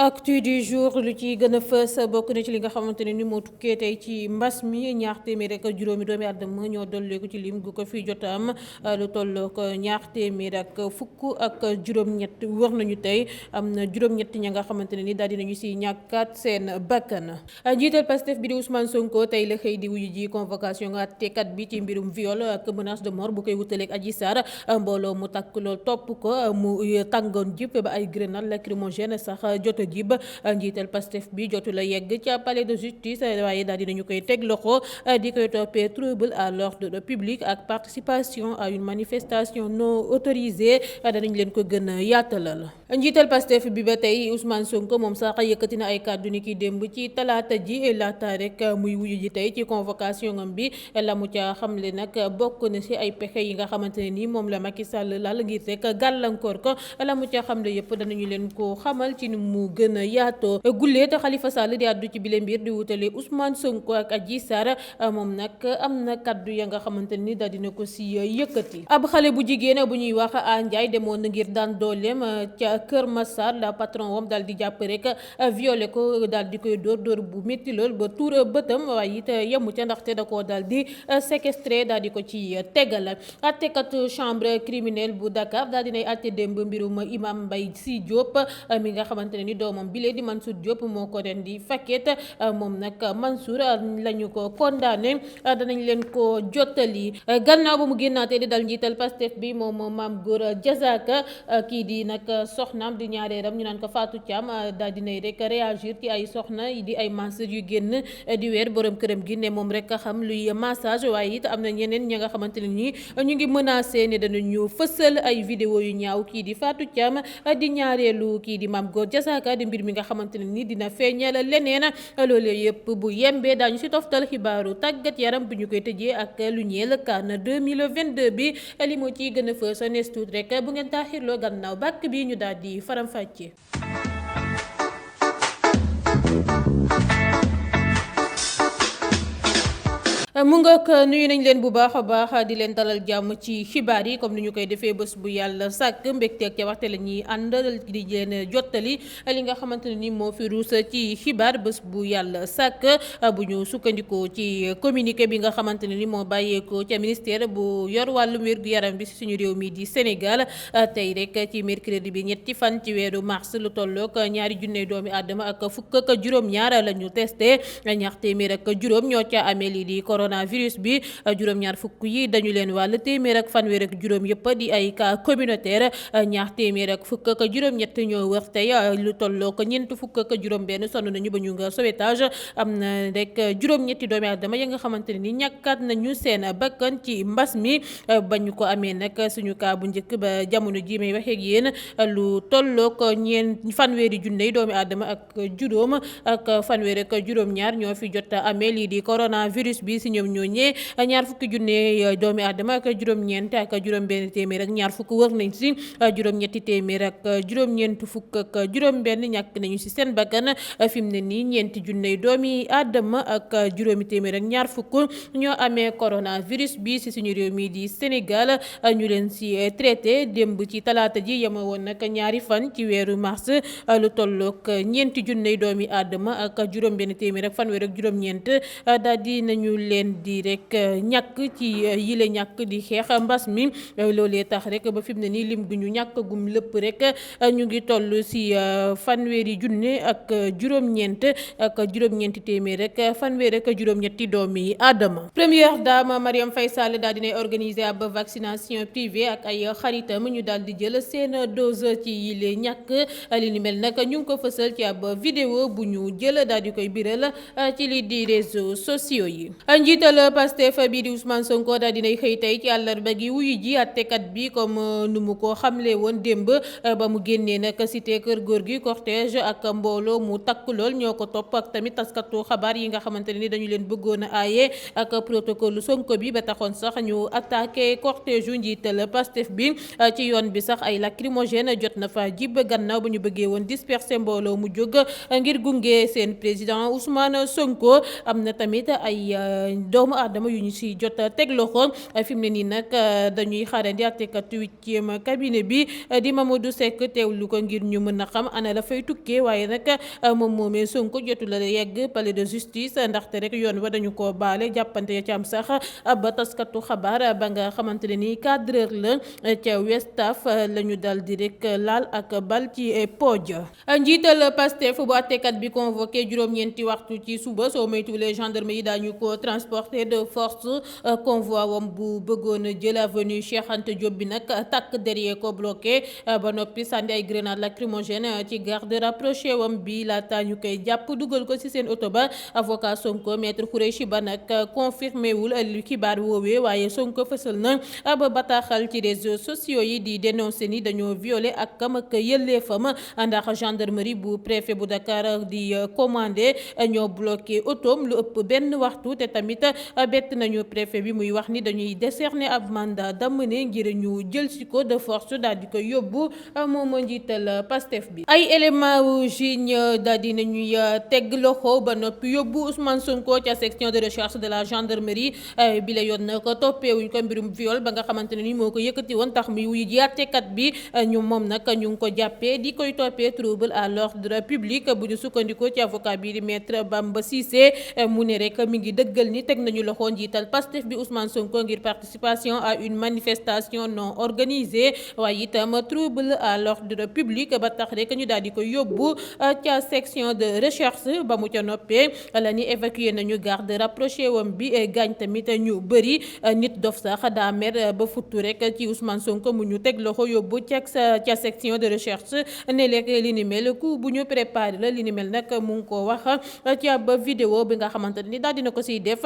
actu du jour lu ci gën a fës bokk na ci li nga xamante ne ni moo tukkee tey ci mbas mi ñaar téeméer ak juróomi doomi àddama ñoo dolleeku ci lim gu ko fi jot a am lu toll ko ñaar téeméer ak fukk ak juróom-ñett wër nañu tey am na juróom-ñett ña nga xamante ne ni daal dinañu si ñàkkaat seen bakkan. njiital Pastef bi di Ousmane Sonko tey la xëy di wuyu ji convocation àttekat bi ci mbirum viol ak menace de mort bu koy wutaleeg Adji Sarr mbooloo mu takk lool topp ko mu tàngoon jëpp ba ay grenade lacrymogène sax jot jib njiital Pastef bi jotu la yegg ca palais de justice waaye daal dinañu koy teg loxo di koy toppee trouble à l'ordre public ak participation à une manifestation non autorisée danañ leen ko gën a yaatalal. njiital Pastef bi ba tey Ousmane Sonko moom sax yëkkati na ay kàddu ni ki démb ci talaata ji laata rek muy wuyu ji tey ci convocation am bi la mu ca xamle nag bokk na ci ay pexe yi nga xamante ne ni moom la Macky Sall lal ngir rek gàllankoor ko la mu ca xamle yëpp danañu leen ko xamal ci ni mu gën a yaatoo gulleet Khalifa Sall di àddu ci bile mbir di wutale Ousmane Sonko ak Adji Sarr moom nag am na kaddu ya nga xamante ni daal dina ko si yëkkati. ab xale bu jigéen bu ñuy wax a Ndiaye demoon na ngir daan dooleem ca Kër Massar la patron wam daal di jàpp rek violé ko daal di koy dóor bu métti lool ba tuur bëtam waaye it yemu ca ndaxte da koo daal di séquestré daal di ko ci tegal. àttekat chambre criminelle bu Dakar daal dinay àtte démb mbirum imam Mbaye Sy Diop mi nga xamante ne ni doomam bile di Mansour Diop moo ko ren di fakket moom nag Mansour lañu ko condamné danañ leen ko jottali gannaaw ba mu génnaatee di dal njiital Pastef bi moom Mame Gor Diazaka kii di nag soxnaam di ñaareeram ñu naan ko Fatou Thiam daal dinay rek réagir ci ay soxna di ay masseurs yu génn di weer borom këram gi ne moom rek xam luy massage waaye it am na ñeneen ñi nga xamante ne ni ñu ngi menacé ne danañu fësal ay vidéo yu ñaaw kii di Fatou Thiam di ñaareelu kii di Mame Gor Diazaka di mbir mi nga xamante ne ni dina feeñal leneen loolu yëpp bu yembee daañu ci toftal xibaaru tàggat yaram bu ñu koy tëjee ak lu ñeel CAN 2022 bi li moo ciy gën a fës nees tuut rek bu ngeen taaxirloo gannaaw bàkk bi ñu daal di faram-fàccee. mu ngoog nuyu nañ leen bu baax a baax di leen dalal jàmm ci xibaar yi comme ni ñu koy defee bés bu yàlla sàkk mbégte ak ca waxte la ñuy ànd di leen jottali li nga xamante ne ni moo fi ruus ci xibaar bés bu yàlla sàkk bu ñu sukkandikoo ci communiqué bi nga xamante ne ni moo bàyyeekoo ca ministère bu yor wàllum wér-gu-yaram bi si suñu réew mi di Sénégal tey rek ci mercredi bi ñetti fan ci weeru mars lu tollook ñaari junne doomi àddama ak fukk ak juróom-ñaar la ñu testé ñaar téeméer ak juróom ñoo ca amee lii di coronavirus bi juróom-ñaar fukk yi dañu leen wàll téeméer ak fanweer ak juróom yëpp di ay cas communautaire ñaar téeméer ak fukk ak juróom-ñett ñoo wër tey lu tolloo ko ñeent fukk ak juróom-benn sonn nañu ba ñu nga sauvetage am na rek juróom-ñetti doomi aadama ya nga xamante ne ni ñàkkaat nañu seen bakkan ci mbas mi ba ñu ko amee nag suñu cas bu njëkk ba jamono ji may waxee ak yéen lu tolloo ko fanweeri junne doomi aadama ak juróom ak fanweer ak juróom-ñaar ñoo fi jot amee lii di coronavirus bi ñoom ñooñee ñaar fukki junne doomi aadama ak juróom-ñeent ak juróom-benn téeméer ak ñaar fukk wër nañ si juróom-ñetti téeméer ak juróom-ñeent fukk ak juróom-benn ñàkk nañu si seen bakkan fi mu ne nii ñeenti junne doomi aadama ak juróomi téeméer ak ñaar fukk ñoo amee coronavirus bi si suñu réew mi di Sénégal ñu leen si traité démb ci talaata ji yema woon nag ñaari fan ci weeru mars lu tollook ñeenti junne doomi aadama ak juróom-benn téeméer ak fanweer ak juróom-ñeent daal di nañu leen di rek ñàkk ci yile ñàkk di xeex mbas mi loolee tax rek ba fi mu ne nii lim gu ñu ñàkk gum lépp rek ñu ngi toll si fanweeri junne ak juróom-ñeent ak juróom-ñeenti téeméer rek fanweer ak juróom-ñetti doomi aadama. première dame Marième Faye Sall daal dinay organiser ab vaccination privée ak ay xaritam ñu daal di jël seen dose ci yile ñàkk li ni mel nag ñu ngi ko fësal ci ab vidéo bu ñu jël daal di koy biral ci li di réseaux sociaux yi. njiital Pastef bii di Ousmane Sonko daal dinay xëy tey ci àllarba gi wuyu ji àttekat bi comme nu mu ko xamle woon démb ba mu génnee nag cité kër góor gi cortège ak mbooloo mu takk lool ñoo ko topp ak tamit taskatu xabaar yi nga xamante ne ni dañu leen bëggoon a aaye ak protocole Sonko bi ba taxoon sax ñu attaqué cortège yu njiital Pastef bi ci yoon bi sax ay lacrymogène jot na fa jib gannaaw ba ñu bëggee woon disperser mbooloo mu jóg ngir gunge seen président Ousmane Sonko am na tamit ay doomu aadama yu ñu si jot teg loxo fi mu ne nii nag dañuy xaarandi àttekat 8e cabinet bi di Mamadou Seck teewlu ko ngir ñu mën a xam ana la fay tukkee waaye nag moom moomee Sonko jotul a yegg palais de justice ndaxte rek yoon wa dañu ko baale jàppante ya ci am sax ba taskatu xabaar ba nga xamante ne nii cadreur la ca Westaf la ñu dal di rek laal ak bal ci pooj. Njiital Pastef bu àttekat bi convoqué juróom-ñeenti waxtu ci suba soo moytuwulee gendarme yi daañu ko transporté de force convoi wam bu bëggoon a jël avenue Cheikh Anta Diop bi nag takk derrière ko bloqué ba noppi sànni ay grenade lacrymogène ci garde rapproché wam bi laata ñu koy jàpp dugal ko ci seen oto ba. Avocat Sonko maître Khoureyssi Ba nag confirmé wul lu xibaar woowee waaye Sonko fësal na ba bataaxal ci réseaux sociaux yi di dénoncer ni dañoo violé ak kam ak yëlleefam ndax gendarmerie bu préfet bu Dakar di commandé ñoo bloqué otoom lu ëpp benn waxtu te tamit bett nañu préfet bi muy wax ni dañuy décerner ab mandat d'amener ngir ñu jël si ko de force daal di koy yóbbu moom njiital Pastef bi. ay élément wu jiiñ daal di nañuy teg loxo ba noppi yóbbu Ousmane Sonko ca section de recherche de la gendarmerie bi la yoon nag toppeewuñ ko mbirum viol ba nga xamante ne ni moo ko yëkkati woon tax muy wuy ji àttekat bi ñu moom nag ñu ngi ko jàppee di koy toppee trouble à l'ordre public bu ñu sukkandikoo ci avocat bi di maître Bamba Cissé mu ne rek mi ngi dëggal ni teg nañu loxo njiital Pastef bi Ousmane Sonko ngir participation à une manifestation non organisée waaye itam trouble à l'ordre public ba tax rek ñu daal di koy yóbbu ca section de recherche ba mu ca noppee la ni évacué nañu garde rapproché wam bi gaañ tamit ñu bëri nit dof sax daa mer ba futtu rek ci Ousmane Sonko mu ñu teg loxo yóbbu ca section de recherche ne lekk li ni mel ku bu ñu préparé la li ni mel nag mu ngi ko wax ci ab vidéo bi nga xamante ni daal dina ko siy def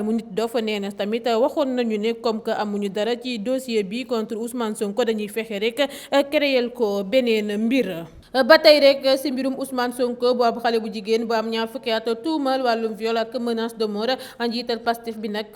mu nit dof nee na tamit waxoon nañu ne comme que amuñu dara ci dossier bi contre Ousmane Sonko dañuy fexe rek créer ko beneen mbir. ba tey rek si mbirum Ousmane Sonko bu ab xale bu jigéen bu am ñaar fukki at tuumal wàllum viol ak menace de mort njiital Pastef bi nag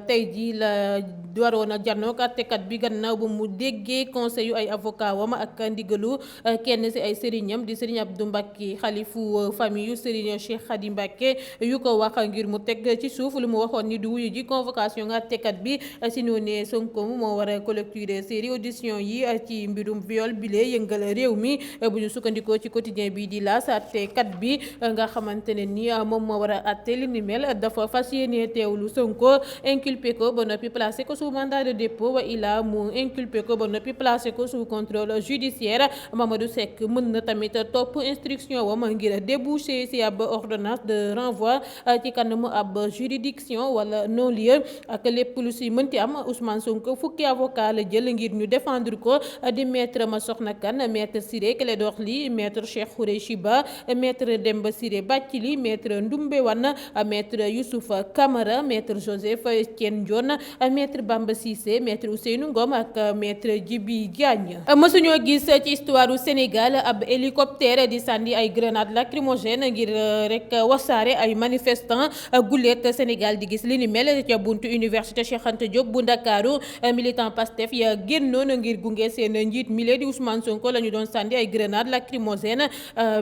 tey ji la waroon a janook àttekat bi gannaaw bu mu déggee conseil yu ay avocat wam ak ndigalu kenn si ay sëriñam di sëriñ Abdou Mbacké xalifu famille yu sëriñ Cheikh Khady Mbacké yu ko wax ngir mu teg ci suuf lu mu waxoon ni du wuyu ji convocation àttekat bi si noonee Sonko moo war a clôturer série audition yi ci mbirum viol bile yëngal réew mi bu ñu sukkandikoo ci quotidien bi di L'As àttekat bi nga xamante ne ni moom moo war a àtte li ni mel dafa fas yéene teewlu Sonko inculpé ko ba noppi placé ko sous mandat de dépôt wa ilaa mu inculpé ko ba noppi placé ko sous contrôle judiciaire Mamadou Seck mën na tamit topp instruction wam ngir déboucher ci ab ordonnance de renvoi ci kanamu ab juridiction wala non-lieu ak lépp lu si mënti am Ousmane Sonko fukki avocat la jël ngir ñu défendre ko di maître Massokhna Kane maître Ciré Clédor Ly maître Cheikh Khoureyssi Ba maître Demba Ciré Bathily maître Ndoumbé Wane maître Youssouf Camara maître Joseph Étienne Dione maître Bamba Cissé maître Ousseynou Ngom ak maître Djibi Diagne. mësuñoo gis ci histoire du Sénégal ab hélicoptère di sànni ay grenade lacrymogène ngir rek wasaare ay manifestants gulet Sénégal di gis li ni mel ca buntu université Cheikh Anta Diop bu Ndakaaru militant Pastef ya génnoon ngir gunge seen njiit mile di Ousmane Sonko la ñu doon sànni ay grenade lacrymogène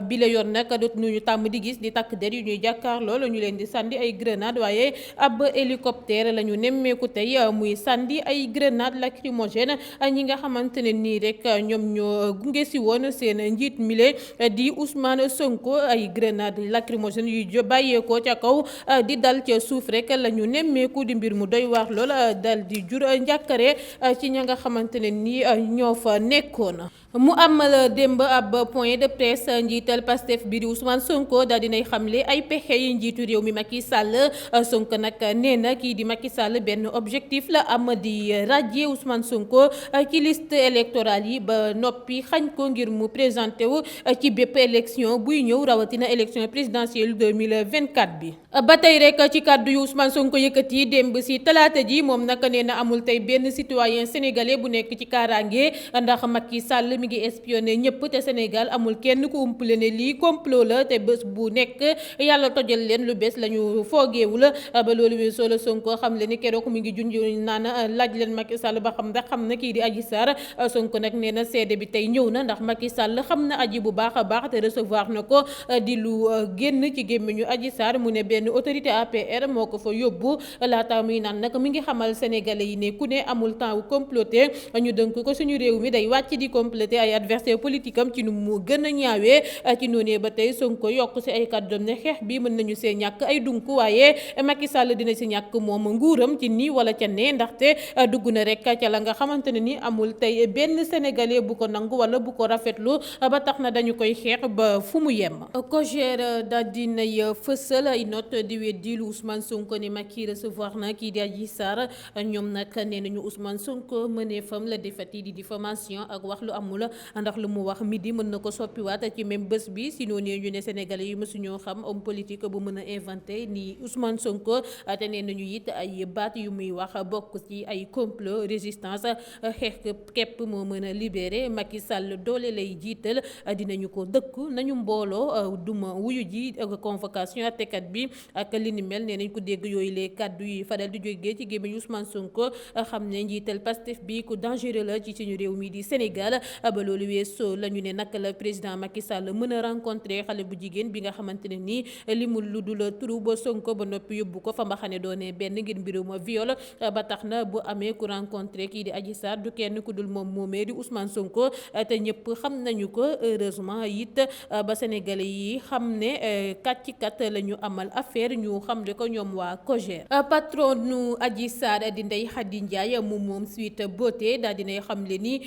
bi la yoon nag dootu ñu tàmm di gis di takk der yu ñuy jàkkaar loolu ñu leen di sànni ay grenade waaye ab hélicoptère la ñu nemmeeku tey muy sànni ay grenade lacrymogène ñi nga xamante ne nii rek ñoom ñoo gunge si woon seen njiit mile di Ousmane Sonko ay grenade lacrymogène yu bàyyeekoo ca kaw di dal ca suuf rek la ñu nemmeeku di mbir mu doy waar lool dal di jur njàkkare ci ña nga xamante ne nii ñoo fa nekkoon. mu amal démb ab point de presse njiital Pastef bi di Ousmane Sonko daal dinay xamle ay pexe yi njiitu réew mi Macky Sall Sonko nag nee na kii di Macky Sall benn objectif la am di radier Ousmane Sonko ci liste électorale yi ba noppi xañ ko ngir mu présenté wu ci bépp élection buy ñëw rawatina élection présidentielle 2024 bi. ba tey rek ci kàddu yu Ousmane Sonko yëkkati démb si talaata ji moom nag nee na amul tey benn citoyen sénégalais bu nekk ci kaaraange ndax Macky Sall mi ngi espionné ñëpp te Sénégal amul kenn ku umpale ne lii complot la te bés bu nekk yàlla tojal leen lu bees la ñu foogeewul ba loolu bi solo Sonko xam le ni keroog mi ngi junj naan laaj leen Macky Sall ba xam ndax xam na kii di Adji Sarr Sonko nag nee na seede bi tey ñëw na ndax Macky Sall xam na aji bu baax a baax te recevoir na ko di lu génn ci gémmiñu Adji Sarr mu ne benn autorité APR moo ko fa yóbbu laata muy naan nag mi ngi xamal sénégalais yi ne ku ne amul temps wu comploter ñu dënk ko suñu réew mi day wàcc di comploter ay adversaire politique am ci nu mu gën a ñaawee ci noonee ba tey Sonko yokk si ay kàddoom ne xeex bi mën nañu see ñàkk ay dunk waaye Macky Sall dina si ñàkk moom nguuram ci nii wala ca nee ndaxte dugg na rek ca la nga xamante ne ni amul tey benn sénégalais bu ko nangu wala bu ko rafetlu ba tax na dañu koy xeex ba fu mu yem. COJER daal dinay fësal ay note di weddi lu Ousmane Sonko ne Macky recevoir na kii di Adji Sarr ñoom nag nee nañu Ousmane Sonko mënee fam la defati di diffamation ak wax lu amul ndax lu mu wax midi mën na ko soppiwaat ci même bés bi si noonu ñu ne sénégalais yi mësuñoo xam homme politique bu mën a inventé ni Ousmane Sonko te nee nañu it ay baat yu muy wax bokk ci ay complot résistance xeex képp moo mën a libéré Macky Sall doole lay jiital dinañu ko dëkku nañu mbooloo duma wuyu ji convocation àttekat bi ak li ni mel nee nañ ko dégg yooyu les kàddu yi faral di jógee ci gémmiñ Ousmane Sonko xam ne njiital Pastef bi ku dangereux la ci suñu réew mi di Sénégal ba loolu weesoo la ñu ne naka la président Macky Sall mën a rencontré xale bu jigéen bi nga xamante ne nii li mu lu dul turu ba Sonko ba noppi yóbbu ko fa mbaxane doone benn ngir mbirum viol ba tax na bu amee ku rencontré kii di Adji Sarr du kenn ku dul moom moomee di Ousmane Sonko te ñëpp xam nañu ko heureusement it ba sénégalais yi xam ne kàccikat la ñu amal affaire ñu xamle ko ñoom waa COJER. patron nu Adji Sarr di Ndeye Khady Ndiaye moom Sweet Beauté daal dinay xamle ni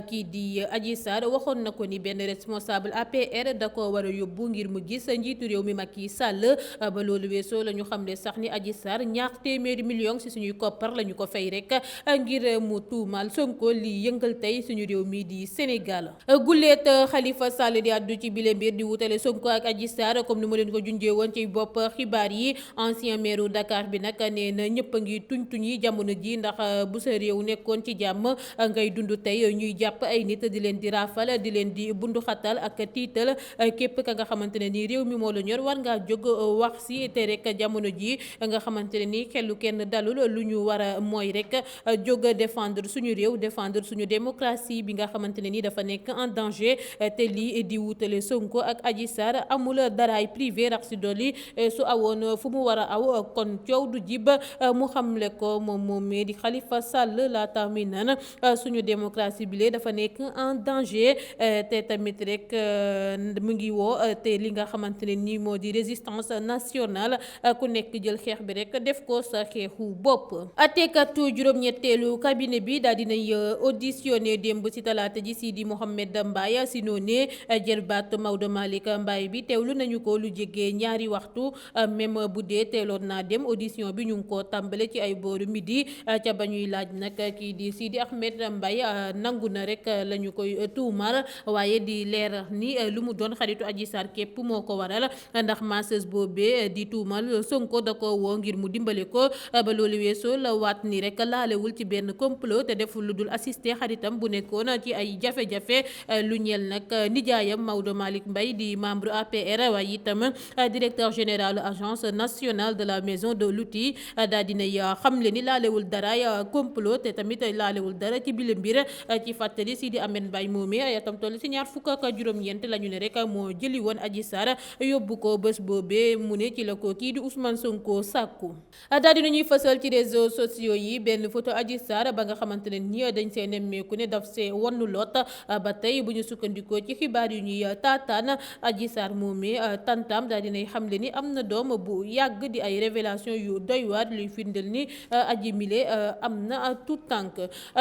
kii di Adji Sarr waxoon na ko ni benn responsable APR da ko war a yóbbu ngir mu gis njiitu réew mi Macky Sall ba loolu weesoo la ñu xamle sax ni Adji Sarr ñaar téeméeri millions ci suñuy koppar la ñu ko fay rek ngir mu tuumal Sonko li yëngal tey suñu réew mi di Sénégal. Guleet Khalifa Sall di àddu ci bile mbir di wutale Sonko ak Adji Sarr comme ni ma leen ko junjee woon ci bopp xibaar yi ancien maire Dakar bi nag nee na ñëpp a ngi tuñ yi jamono ji ndax bu sa réew nekkoon ci jàmm ngay dund tey ñuy jàpp ay nit di leen di raafal di leen di bundu xatal ak tiital képp ka nga xamante ne ni réew mi moo la ñor war ngaa jóg wax si te rek jamono ji nga xamante ne ni xelu kenn dalul lu ñu war a mooy rek jóg défendre suñu réew défendre suñu démocratie bi nga xamante ne ni dafa nekk en danger te lii di wutale Sonko ak Adji Sarr amul daraay privé rax si dolli su awoon fu mu war a aw kon coow du jib mu xamle ko moom di Khalifa Sall laata mi naan suñu démocratie bi dafa nekk en danger te tamit rek mu ngi woo te li nga xamante ne ni moo di résistance nationale ku nekk jël xeex bi rek def ko sa xeexu bopp. atekatu juróom-ñetteelu cabinet bi daal dinay auditionné démb ci talaata ji Sidi Mohamed Mbaye si noonee jërbaat Maodo Malick Mbaye bi teewlu nañu ko lu jege ñaari waxtu même bu dee teeloon naa dem audition bi ñu ngi ko tàmbale ci ay booru midi ca ba ñuy laaj nag kii di Sidi Ahmed Mbaye nangu na rek la ñu koy tuumal waaye di leer ni lu mu doon xaritu Adji Sarr képp moo ko waral ndax masseuse boobee di tuumal Sonko da ko woo ngir mu dimbale ko ba loolu weesoo la waat ni rek laalewul ci benn complot te deful lu dul assister xaritam bu nekkoon ci ay jafe-jafe lu ñeel nag nijaayam Maodo Malick Mbaye di membre APR waaye itam directeur général agence nationale de la maison de l'outil daal dinay xamle ni laalewul dara complot te tamit laalewul dara ci bile mbir ci fàttali Sidi Ahmed Mbaye moomee ay atam toll si ñaar fukk ak juróom-ñeent la ñu ne rek moo jëli woon Adji Sarr yóbbu ko bés boobee mu ne ci la ko kii di Ousmane Sonko sàkku daal dina ñuy fësal ci réseaux sociaux yi benn photo Adji Sarr ba nga xamante ne ni dañ see nemmeeku ne daf see wannu lot ba tey bu ñu sukkandikoo ci xibaar yu ñuy taataan Adji Sarr moomee tantam daal dinay xamle ni am na doom bu yàgg di ay révélation yu doy waar luy firndeel ni Adji Mile am na tout tànk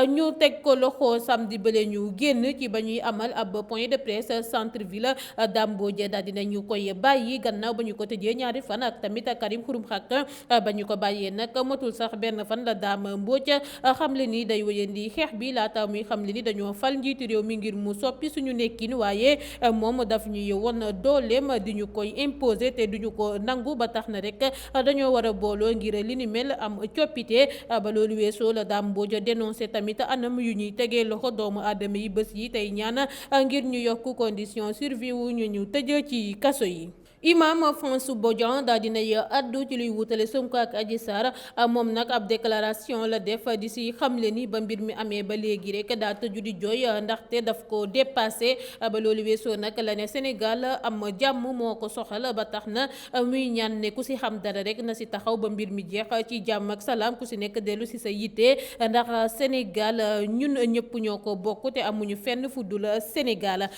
ñu teg ko loxo samedi bële ñu génn ci ba ñuy amal ab point de presse centre ville Dame Mbodj daal dinañu koy bàyyi gannaaw ba ñu ko tëjee ñaari fan ak tamit Karim Xurum Xaq ba ñu ko bàyyee nag matul sax benn fan la Dame Mbodj xamle ni day wéyandi xeex bi laata muy xamle ni dañoo fal njiitu réew mi ngir mu soppi suñu nekkin waaye moom daf ñuy won dooleem di ñu koy imposer te duñu ko nangu ba tax na rek dañoo war a booloo ngir li ni mel am coppite ba loolu weesoo la Dame Mbodj dénoncé tamit anam yu ñuy tegee loxo doomu aadama yi bés yi tey ñaan ngir ñu yokk condition survie wu ñu tëj ci kaso yi. Imam François Bodian daal dinay addu ci luy wutale Sonko ak Adji Sarr moom nag ab déclaration la def di si xamle ni ba mbir mi amee ba léegi rek daa tëju di jooy ndaxte daf ko dépassé ba loolu weesoo nag la ne Sénégal am jàmm moo ko soxal ba tax na muy ñaan ne ku si xam dara rek na si taxaw ba mbir mi jeex ci jàmm ak salaam ku si nekk dellu si sa yitte ndax Sénégal ñun ñëpp ñoo ko bokk te amuñu fenn fu dul Sénégal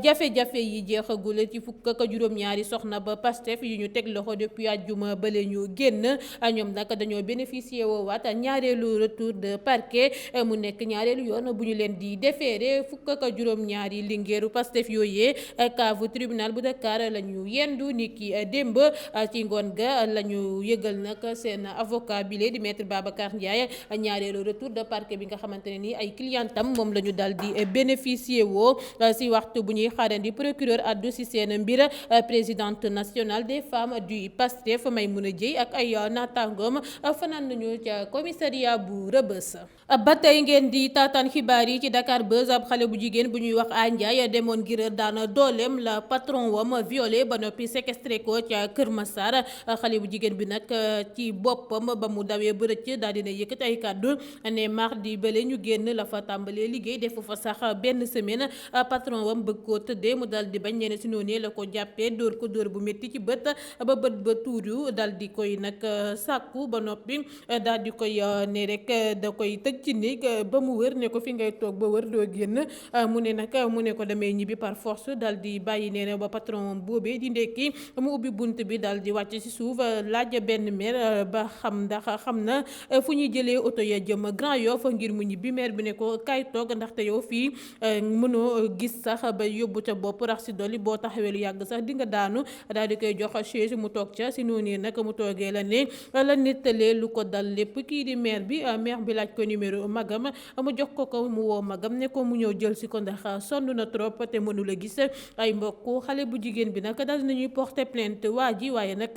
jafe-jafe yi jeexagul ci fukk ak juróom-ñaari soxna ba Pastef yu ñu teg loxo depuis àjjuma bale ñu génn ñoom nag dañoo bénéficier woowaat ñaareelu retour de parquet mu nekk ñaareelu yoon bu ñu leen di déféré fukk ak juróom-ñaari lingeeru Pastef yooyee kaavu tribunal bu Dakar la ñu yendu ni ki démb ci ngoon ga la ñu yëgal nag seen avocat bile di maître Babacar Ndiaye ñaareelu retour de parquet bi nga xamante ne ni ay clientam moom la ñu dal di bénéficier woo si waxtu bu ñuy xaarandi procureur addu si seen mbir présidente nationale des femmes du PASTEF Maymouna Dièye ak ay naataangoom fanaan nañu ca commissariat bu Rebeuss. ba tey ngeen di taataan xibaar yi ci Dakar Buzz ab xale bu jigéen bu ñuy wax A Ndiaye demoon ngir daan dooleem la patron wam violé ba noppi séquestré ko ca Kër Massar xale bu jigéen bi nag ci boppam ba mu dawee ba rëcc daal dina yëkkati ay kàddu ne mardi bële ñu génn la fa tàmbalee liggéey defu fa sax benn semaine patron wam bëgg koo tëddee mu dal di bañ ñene si noonu la ko jàppee dóor ko dóor bu métti ci bët ba bët ba tuuru dal di koy nag sàkku ba noppi dal di koy ne rek da koy tëj ci néeg ba mu wër ne ko fi ngay toog ba wër doo génn mu ne ko damay ñibbi par force dal di bàyyi nee na ba patron boobee di ndekki mu ubbi bunt bi dal di wàcc ci suuf laaj benn maire ba xam ndax xam na fu ñuy jëlee oto ya jëm Grand Yoff ngir mu ñibbi maire bi ne ko kaay toog ndaxte yow fii mënoo gis sax ba yóbbu ca bopp rax si dolli boo taxawee lu yàgg sax di nga daanu daal di koy jox chaise mu toog ca si noonu nag mu toogee la ne la nettalee lu ko dal lépp kii di maire bi laaj ko numéro magam mu jox ko mu woo magam ne ko mu ñëw jël si ko ndax sonn na trop te mënula gis ay mbokk xale bu jigéen bi nag daal nañuy porter plainte waa ji waaye nag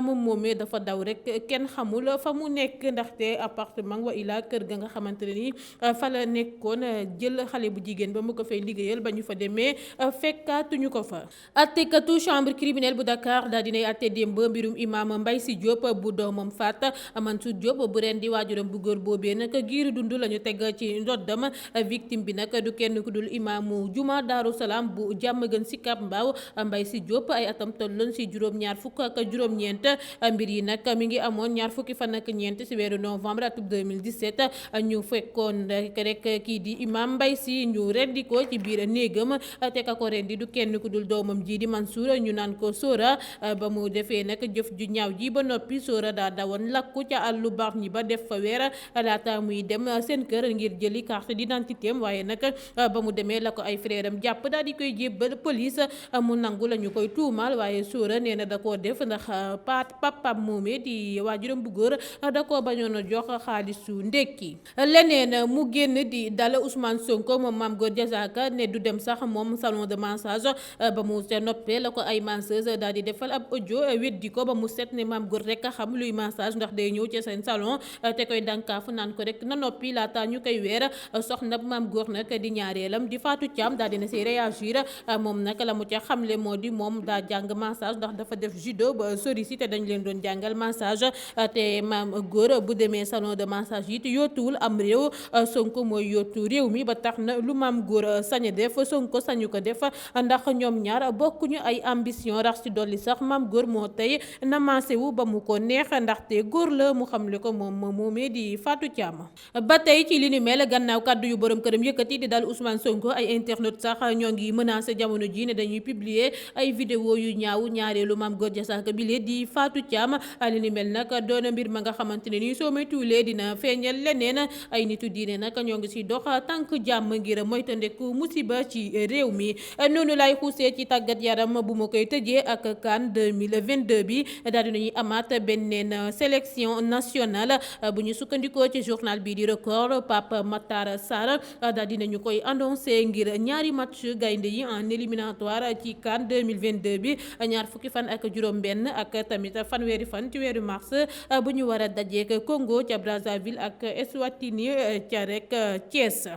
moom moomee dafa daw rek kenn xamul fa mu nekk ndaxte appartement wa ilaa kër ga nga xamante ne ni fa la nekkoon jël xale bu jigéen ba mu ko fay liggéeyal ba ñu fa demee fekkaatuñu ko fa. attekatu chambre criminelle bu Dakar daal dinay atte démb mbirum imam Mbaye Sy Diop bu doomam faat Mansour Diop bu ren di waajuram bu góor boobee nag giiru dund la ñu teg ci ndoddam victime bi nag du kenn ku dul imaamu juma Daaru Salaam bu Diamaguène Sicap Mbao Mbaye Sy Diop ay atam tolloon si juróom-ñaar fukk ak juróom-ñeent mbir yi nag mi ngi amoon ñaar fukki fan ak ñeent si weeru novembre atum 2017 ñu fekkoon rek kii di imam Mbaye Sy ñu rendi ko ci biir néegam te ka ko rendi du kenn ku dul doomam ji di Mansour ñu naan ko Sora ba mu defee nag jëf ju ñaaw ji ba noppi Sora daa dawoon lakku ca àllu baax ñi ba def fa weer laata muy dem seen kër ngir jëli carte d'identité am waaye nag ba mu demee la ko ay frère am jàpp daal di koy jébbal police mu nangu la ñu koy tuumaal waaye Sora nee na da koo def ndax papam moomee di waajuram bu góor da koo bañoon a jox xaalisu ndekki. leneen mu génn di dal Ousmane Sonko moom Mame Gor Diazaka ne du dem sax moom salon de massage ba mu ca noppee la ko ay masseuse daal di defal ab audio weddi ko ba mu set ne Mame Gor rek a xam luy massage ndax day ñëw ci seen salon te koy dànkaafu naan ko rek na noppi laata ñu koy weer soxna Mame Gor nag di ñaareelam di Fatou Thiam daal dina si réagir moom nag la mu ca xamle moo di moom daa jàng massage ndax dafa def judo ba sori si te dañ leen doon jàngal massage te Mame Gor bu demee salon de massage yi te yootuwul am réew Sonko mooy yootu réew mi ba tax na lu Mame Gor sañ a def Sonko sañu ko def ndax ñoom ñaar bokkuñu ay ambition rax ci dolli sax Mame Gor moo tey na maase wu ba mu ko neex ndaxte góor la mu xamle ko moom moomee di Fatou Thiam. ba tey ci li ni mel gannaaw kàddu yu borom këram yëkkati di dal Ousmane Sonko ay internet sax ñoo ngi menacé jamono ji ne dañuy publier ay vidéo yu ñaaw ñaareelu Mame Gor Diazaka bi di Fatou Thiam li ni mel nag doona mbir ma nga xamante ne nii soo may tuulee dina feeñal leneen ay nitu diine nag ñoo ngi si dox tànk jàmm ngir moytandiku musiba ci réew mi noonu lay xuusee ci tàggat yaram bu ma koy tëjee ak CAN 2022 bi daal dinañuy amaat benneen sélection nationale bu ñu sukkandikoo ci journal bi di record Pape Matar Sarr daal dinañu koy annoncé ngir ñaari match gaynde yi en éliminatoire ci CAN 2022 bi ñaar fukki fan ak juróom benn ak tamit fanweeri fan ci weeru mars bu ñu war a dajeek Congo ca Brazzaville ak Eswatini ca rek Thiès.